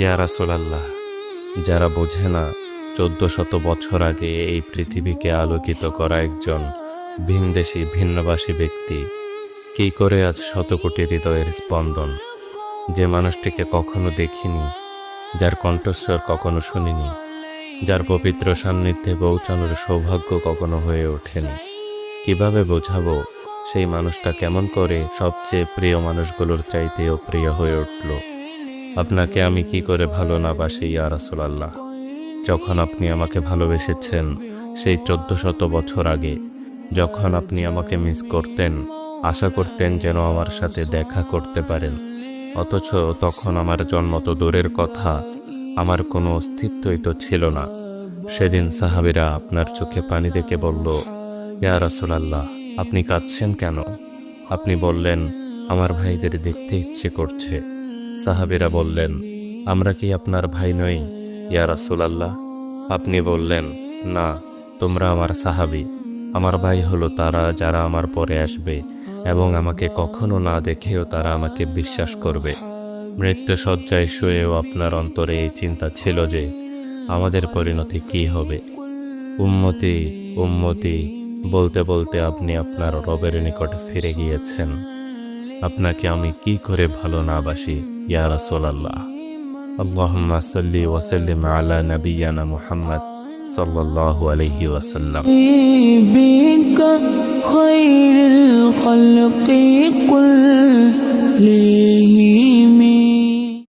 ইয়া রাসূলুল্লাহ, যারা বোঝে না 1400 বছর আগে এই পৃথিবীকে আলোকিত করা একজন ভিনদেশী ভিন্নভাষী ব্যক্তি কী করে আজ শত কোটি হৃদয়ের স্পন্দন, যে মানুষটিকে কখনো দেখিনি, যার কণ্ঠস্বর কখনো শুনিনি, যার পবিত্র সান্নিধ্যে পৌঁছানোর সৌভাগ্য কখনো হয়ে ওঠেনি, কিভাবে বোঝাবো সেই মানুষটা কেমন করে সবচেয়ে প্রিয় মানুষগুলোর চাইতেও প্রিয় হয়ে উঠল? আপনাকে আমি কি করে ভালো না বাসি ইয়া রাসূলুল্লাহ? যখন আপনি আমাকে ভালোবেসেছেন সেই 1400 বছর আগে, যখন আপনি আমাকে মিস করতেন, আশা করতেন যেন আমার সাথে দেখা করতে পারেন, অথচ তখন আমার জন্ম তো দূরের কথা, আমার কোনো অস্তিত্বই তো ছিল না। সেদিন সাহাবীরা আপনার চোখে পানি দেখে বলল, ইয়া রাসূলুল্লাহ, আপনি কাঁদছেন কেন? আপনি বললেন, আমার ভাইদের দেখতে ইচ্ছে করছে। সাহাবীরা বললেন, আমরা কি আপনার ভাই নই ইয়া রাসূলুল্লাহ? আপনি বললেন, না, তোমরা আমার সাহাবী। আমার ভাই হলো তারা যারা আমার পরে আসবে এবং আমাকে কখনো না দেখেও তারা আমাকে বিশ্বাস করবে। মৃত্যু শয্যায় শুয়েও আপনার অন্তরে এই চিন্তা ছিল যে আমাদের পরিণতি কি হবে। উম্মতি উম্মতি বলতে বলতে আপনি আপনার রবের নিকট ফিরে গিয়েছেন। আপনাকে আমি কি করে ভালো না বাসি ইয়া রাসূলুল্লাহ? আল্লাহুম্মা সাল্লি ওয়া সাল্লিম আলা নাবিয়্যিনা মুহাম্মদ সাল্লাল্লাহু আলাইহি ওয়াসাল্লাম। بك خير الخلق كلهم